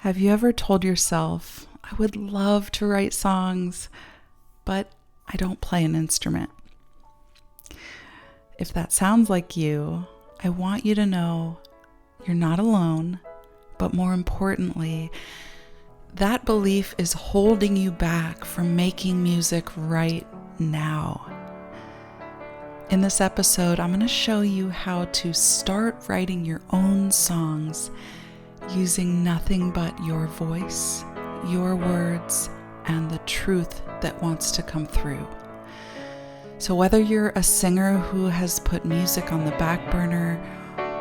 Have you ever told yourself, I would love to write songs, but I don't play an instrument? If that sounds like you, I want you to know you're not alone, but more importantly, that belief is holding you back from making music right now. In this episode, I'm going to show you how to start writing your own songs using nothing but your voice, your words, and the truth that wants to come through. So whether you're a singer who has put music on the back burner,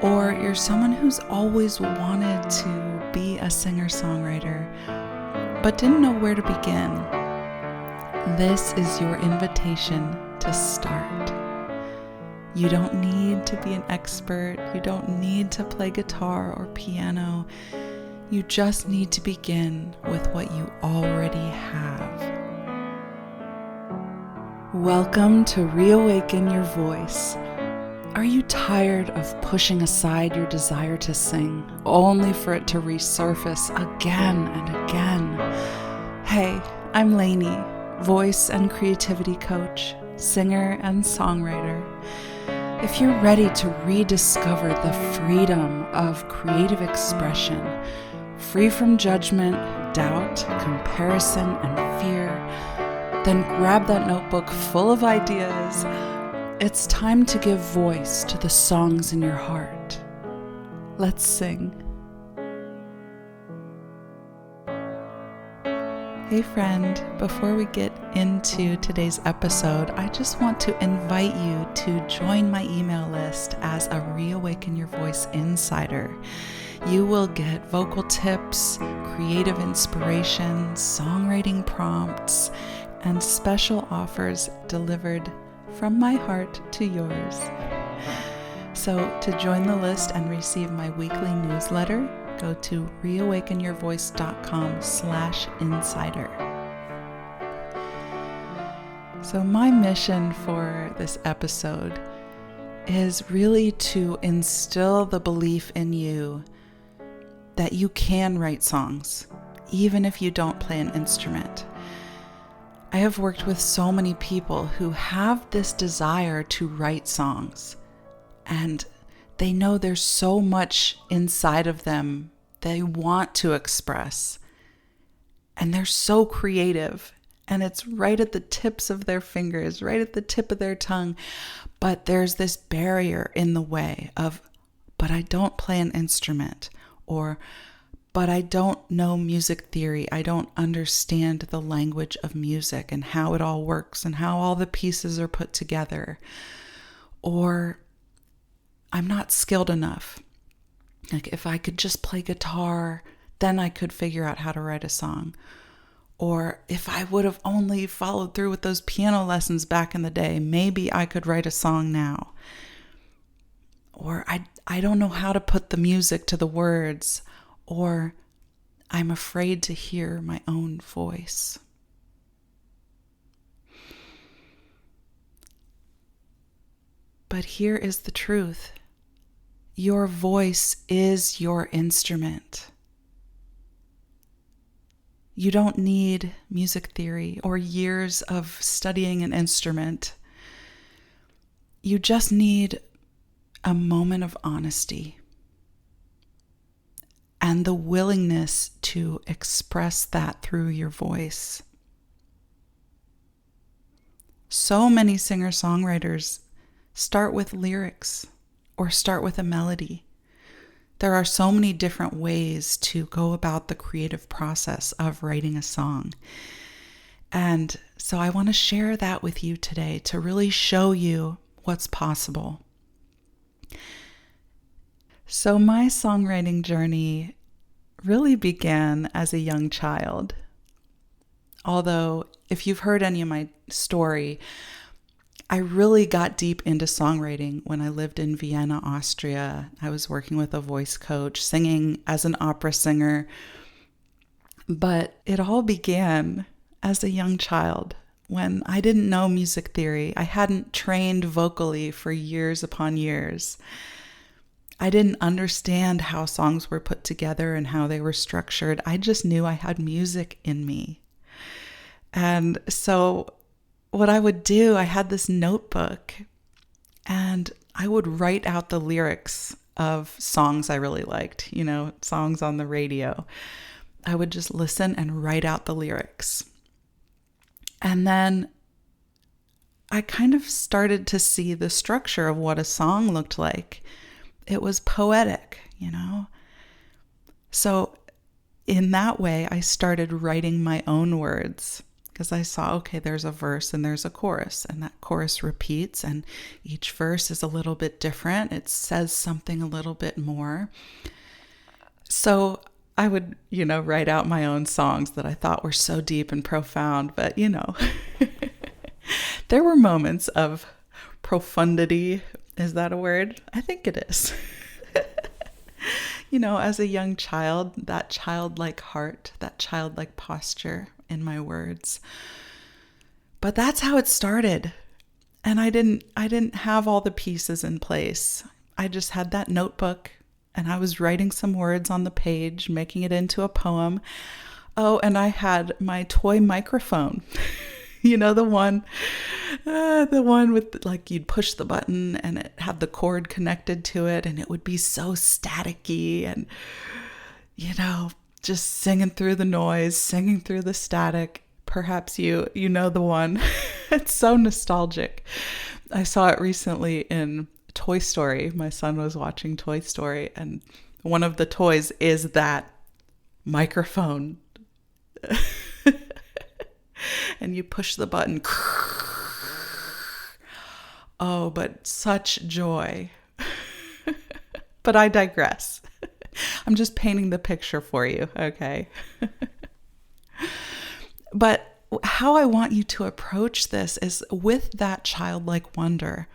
or you're someone who's always wanted to be a singer-songwriter, but didn't know where to begin, this is your invitation to start. You don't need to be an expert. You don't need to play guitar or piano. You just need to begin with what you already have. Welcome to Reawaken Your Voice. Are you tired of pushing aside your desire to sing, only for it to resurface again and again? Hey, I'm Lainey, voice and creativity coach, singer and songwriter. If you're ready to rediscover the freedom of creative expression, free from judgment, doubt, comparison, and fear, then grab that notebook full of ideas. It's time to give voice to the songs in your heart. Let's sing. Hey friend, before we get into today's episode, I just want to invite you to join my email list as a Reawaken Your Voice Insider. You will get vocal tips, creative inspiration, songwriting prompts, and special offers delivered from my heart to yours. So to join the list and receive my weekly newsletter, go to reawakenyourvoice.com/insider. So my mission for this episode is really to instill the belief in you that you can write songs, even if you don't play an instrument. I have worked with so many people who have this desire to write songs, and they know there's so much inside of them they want to express. And they're so creative. And it's right at the tips of their fingers, right at the tip of their tongue. But there's this barrier in the way of, but I don't play an instrument. Or, but I don't know music theory. I don't understand the language of music and how it all works and how all the pieces are put together. Or, I'm not skilled enough. Like if I could just play guitar, then I could figure out how to write a song. Or if I would have only followed through with those piano lessons back in the day, maybe I could write a song now. Or I don't know how to put the music to the words. Or I'm afraid to hear my own voice. But here is the truth. Your voice is your instrument. You don't need music theory or years of studying an instrument. You just need a moment of honesty and the willingness to express that through your voice. So many singer-songwriters start with lyrics or start with a melody. There are so many different ways to go about the creative process of writing a song. And so I want to share that with you today to really show you what's possible. So my songwriting journey really began as a young child. Although if you've heard any of my story, I really got deep into songwriting when I lived in Vienna, Austria. I was working with a voice coach, singing as an opera singer. But it all began as a young child when I didn't know music theory. I hadn't trained vocally for years upon years. I didn't understand how songs were put together and how they were structured. I just knew I had music in me. And so what I would do, I had this notebook and I would write out the lyrics of songs I really liked, songs on the radio. I would just listen and write out the lyrics. And then I kind of started to see the structure of what a song looked like. It was poetic, So in that way, I started writing my own words because I saw, okay, there's a verse and there's a chorus, and that chorus repeats, and each verse is a little bit different. It says something a little bit more. So I would, write out my own songs that I thought were so deep and profound, but, there were moments of profundity. Is that a word? I think it is. As a young child, that childlike heart, that childlike posture in my words. But that's how it started. And I didn't have all the pieces in place. I just had that notebook and I was writing some words on the page, making it into a poem. Oh, and I had my toy microphone. The one with like you'd push the button and it had the cord connected to it and it would be so staticky and, just singing through the noise, singing through the static. Perhaps you know the one. It's so nostalgic. I saw it recently in Toy Story. My son was watching Toy Story and one of the toys is that microphone. And you push the button. Oh, but such joy. But I digress. I'm just painting the picture for you, okay? But how I want you to approach this is with that childlike wonder,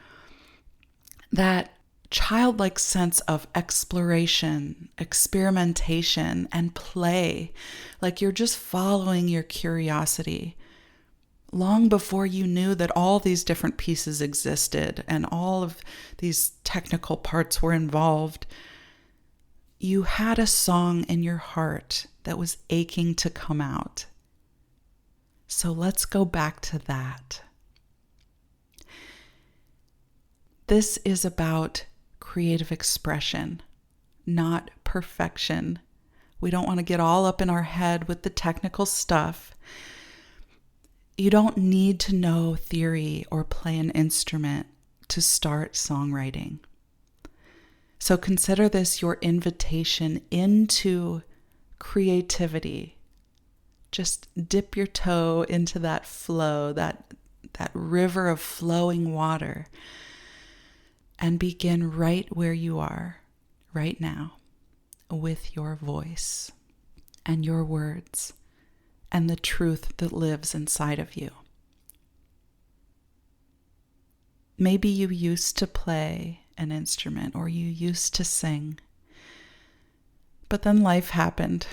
that childlike sense of exploration, experimentation, and play, like you're just following your curiosity. Long before you knew that all these different pieces existed and all of these technical parts were involved, you had a song in your heart that was aching to come out. So let's go back to that. This is about creative expression, not perfection. We don't want to get all up in our head with the technical stuff. You don't need to know theory or play an instrument to start songwriting. So consider this your invitation into creativity. Just dip your toe into that flow, that river of flowing water, and begin right where you are, right now, with your voice and your words and the truth that lives inside of you. Maybe you used to play an instrument or you used to sing, but then life happened.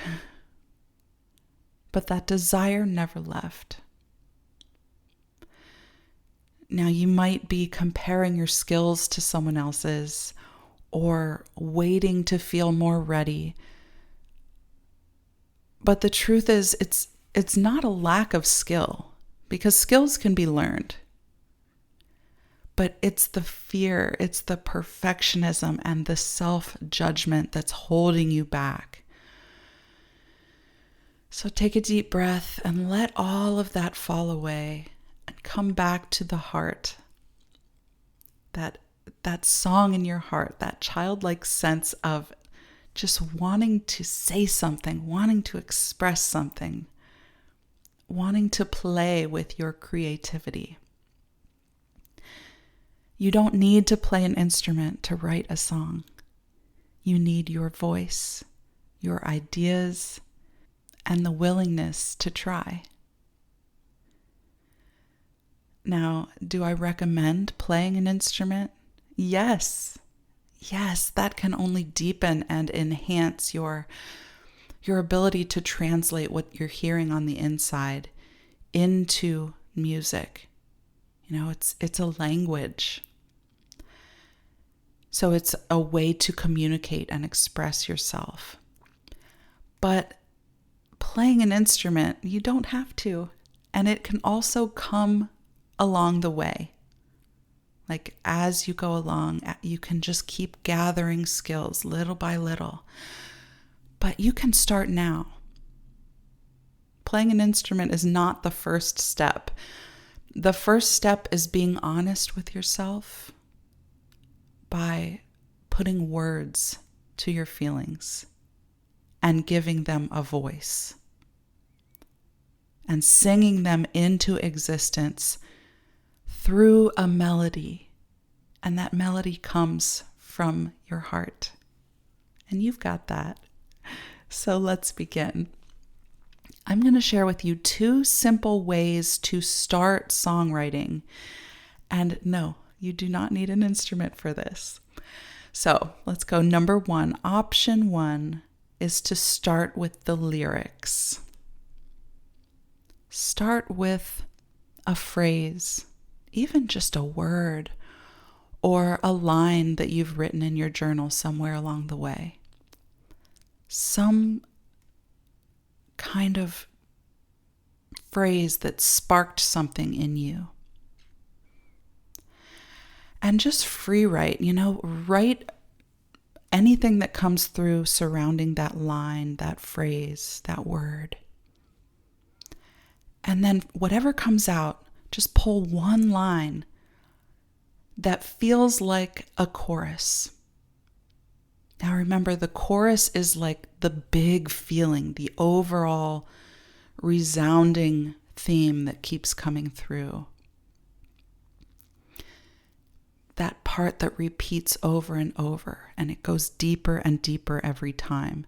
But that desire never left. Now you might be comparing your skills to someone else's or waiting to feel more ready. But the truth is, it's not a lack of skill, because skills can be learned. But it's the fear, it's the perfectionism and the self-judgment that's holding you back. So take a deep breath and let all of that fall away and come back to the heart. That song in your heart, that childlike sense of just wanting to say something, wanting to express something, wanting to play with your creativity. You don't need to play an instrument to write a song. You need your voice, your ideas, and the willingness to try. Now, do I recommend playing an instrument? Yes. Yes, that can only deepen and enhance your ability to translate what you're hearing on the inside into music. It's a language. So it's a way to communicate and express yourself. But playing an instrument, you don't have to. And it can also come along the way. Like as you go along, you can just keep gathering skills little by little. But you can start now. Playing an instrument is not the first step. The first step is being honest with yourself by putting words to your feelings and giving them a voice and singing them into existence through a melody. And that melody comes from your heart. And you've got that. So let's begin. I'm going to share with you 2 simple ways to start songwriting. And no, you do not need an instrument for this. So let's go. Number 1, option 1 is to start with the lyrics. Start with a phrase, even just a word, or a line that you've written in your journal somewhere along the way. Some kind of phrase that sparked something in you. And just free write, write anything that comes through surrounding that line, that phrase, that word. And then whatever comes out, just pull one line that feels like a chorus. Now remember, the chorus is like the big feeling, the overall resounding theme that keeps coming through. That part that repeats over and over, and it goes deeper and deeper every time.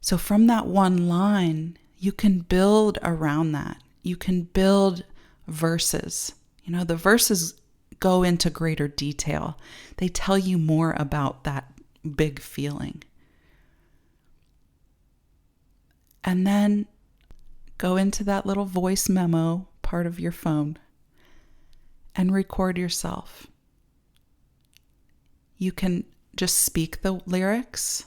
So from that one line, you can build around that. You can build verses. The verses go into greater detail. They tell you more about that big feeling. And then go into that little voice memo part of your phone and record yourself. You can just speak the lyrics,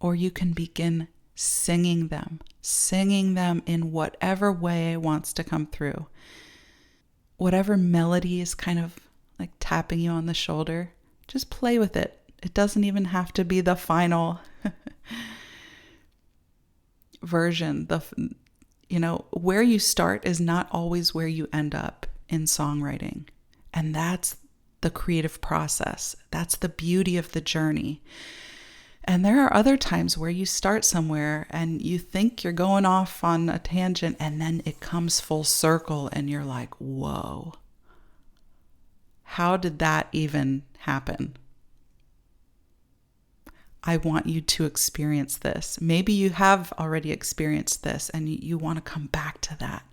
or you can begin singing them in whatever way wants to come through. Whatever melody is kind of like tapping you on the shoulder, just play with it. It doesn't even have to be the final version. Where you start is not always where you end up in songwriting. And that's the creative process. That's the beauty of the journey. And there are other times where you start somewhere and you think you're going off on a tangent, and then it comes full circle and you're like, whoa, how did that even happen? I want you to experience this. Maybe you have already experienced this and you want to come back to that.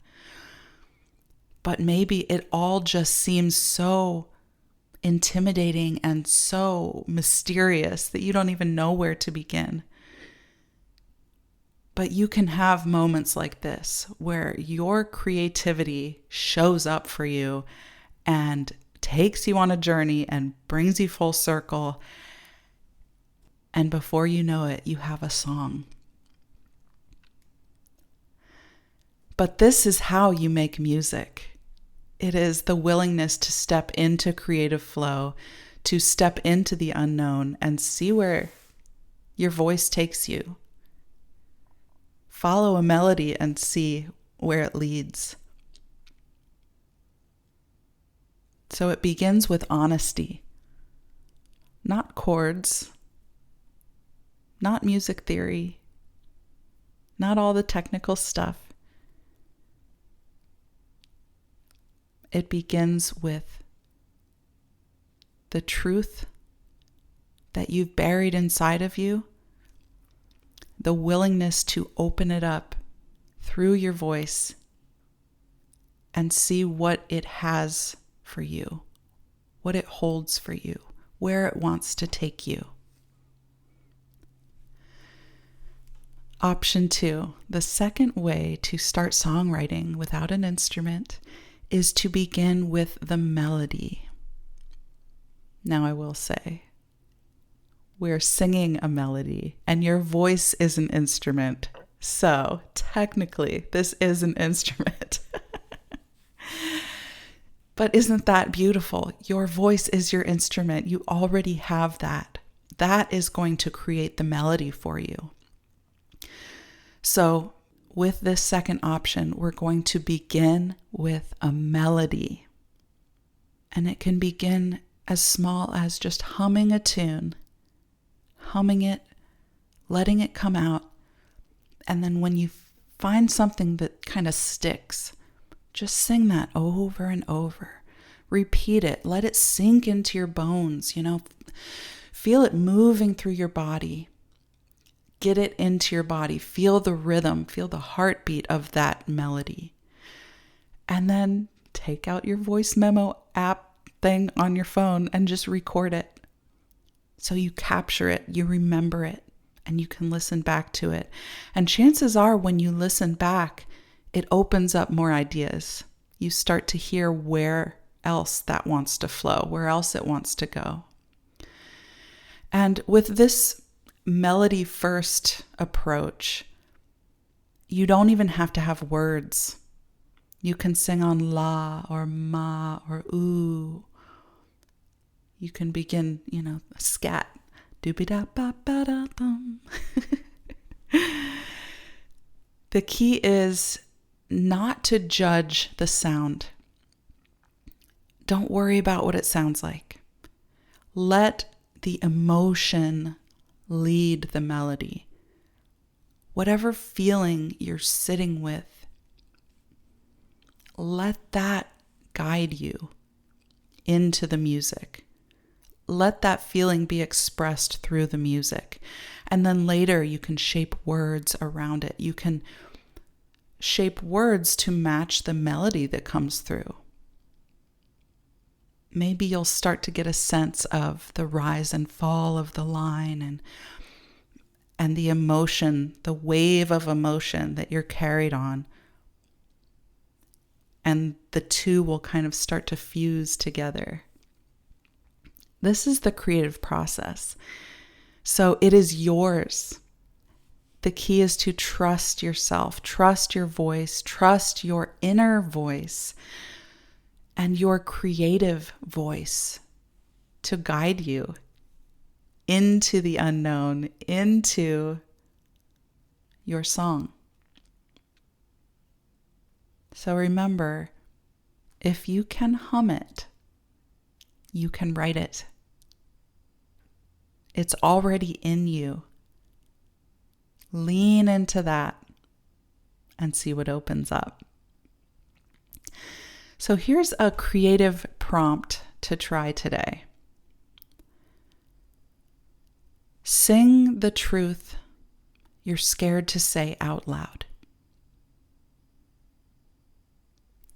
But maybe it all just seems so intimidating and so mysterious that you don't even know where to begin. But you can have moments like this where your creativity shows up for you and takes you on a journey and brings you full circle. And before you know it, you have a song. But this is how you make music. It is the willingness to step into creative flow, to step into the unknown and see where your voice takes you. Follow a melody and see where it leads. So it begins with honesty, not chords, not music theory, not all the technical stuff. It begins with the truth that you've buried inside of you, the willingness to open it up through your voice and see what it has for you, what it holds for you, where it wants to take you. Option 2, the second way to start songwriting without an instrument is to begin with the melody. Now I will say, we're singing a melody and your voice is an instrument. So technically, this is an instrument. But isn't that beautiful? Your voice is your instrument. You already have that. That is going to create the melody for you. So with this second option, we're going to begin with a melody. And it can begin as small as just humming a tune, humming it, letting it come out. And then when you find something that kind of sticks, just sing that over and over. Repeat it. Let it sink into your bones, Feel it moving through your body. Get it into your body. Feel the rhythm. Feel the heartbeat of that melody. And then take out your voice memo app thing on your phone and just record it. So you capture it, you remember it, and you can listen back to it. And chances are when you listen back, it opens up more ideas. You start to hear where else that wants to flow, where else it wants to go. And with this melody first approach, you don't even have to have words. You can sing on la or ma or ooh. You can begin, scat. Doobie-da-ba-ba-da-dum. The key is not to judge the sound. Don't worry about what it sounds like. Let the emotion lead the melody. Whatever feeling you're sitting with, let that guide you into the music. Let that feeling be expressed through the music. And then later you can shape words around it. You can shape words to match the melody that comes through. Maybe you'll start to get a sense of the rise and fall of the line and the emotion, the wave of emotion that you're carried on. And the two will kind of start to fuse together. This is the creative process. So it is yours. The key is to trust yourself, trust your voice, trust your inner voice and your creative voice to guide you into the unknown, into your song. So remember, if you can hum it, you can write it. It's already in you. Lean into that and see what opens up. So here's a creative prompt to try today. Sing the truth you're scared to say out loud.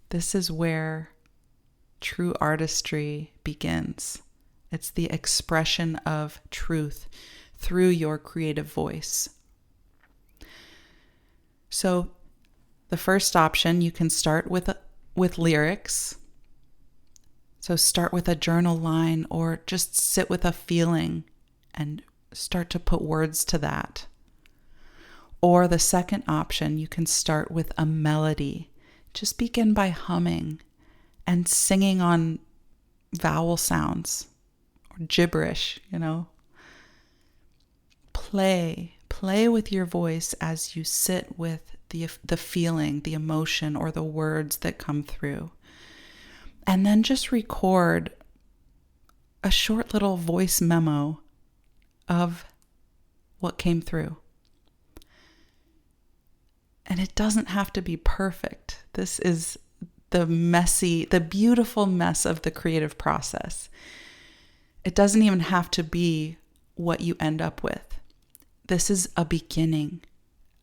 This is where true artistry begins. It's the expression of truth through your creative voice. So the first option, you can start with lyrics. So start with a journal line or just sit with a feeling and start to put words to that. Or the second option, you can start with a melody. Just begin by humming and singing on vowel sounds or gibberish, Play with your voice as you sit with the feeling, the emotion, or the words that come through. And then just record a short little voice memo of what came through. And it doesn't have to be perfect. This is the beautiful mess of the creative process. It doesn't even have to be what you end up with. This is a beginning,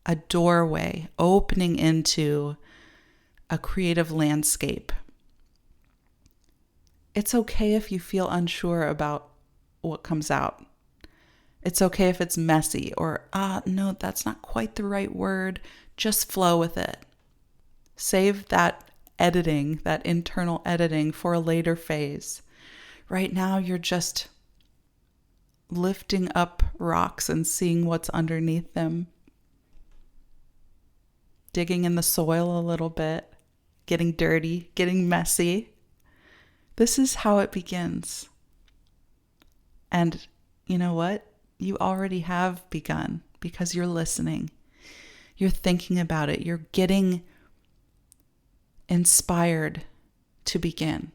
a doorway opening into a creative landscape. It's okay if you feel unsure about what comes out. It's okay if it's messy or, no, that's not quite the right word. Just flow with it. Save that editing, that internal editing for a later phase. Right now, you're just lifting up rocks and seeing what's underneath them. Digging in the soil a little bit, getting dirty, getting messy. This is how it begins. And you know what? You already have begun because you're listening. You're thinking about it. You're getting inspired to begin.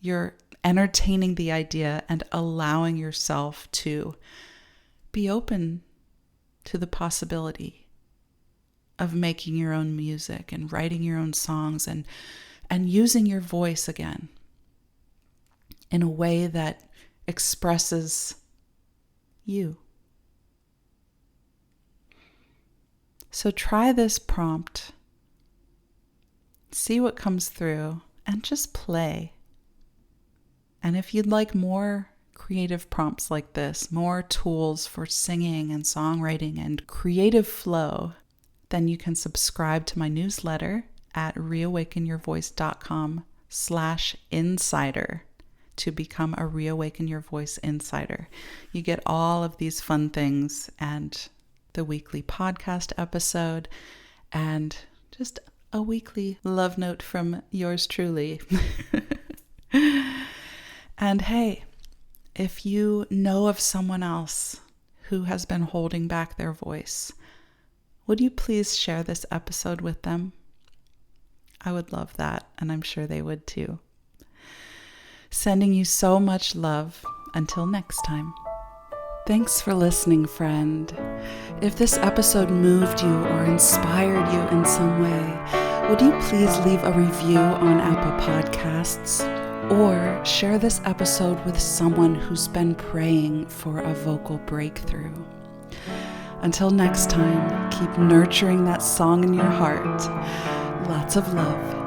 You're entertaining the idea and allowing yourself to be open to the possibility of making your own music and writing your own songs and using your voice again in a way that expresses you. So try this prompt, see what comes through, and just play. And if you'd like more creative prompts like this, more tools for singing and songwriting and creative flow, then you can subscribe to my newsletter at reawakenyourvoice.com/insider to become a Reawaken Your Voice Insider. You get all of these fun things and the weekly podcast episode and just a weekly love note from yours truly. And hey, if you know of someone else who has been holding back their voice, would you please share this episode with them? I would love that, and I'm sure they would too. Sending you so much love. Until next time. Thanks for listening, friend. If this episode moved you or inspired you in some way, would you please leave a review on Apple Podcasts or share this episode with someone who's been praying for a vocal breakthrough? Until next time, keep nurturing that song in your heart. Lots of love.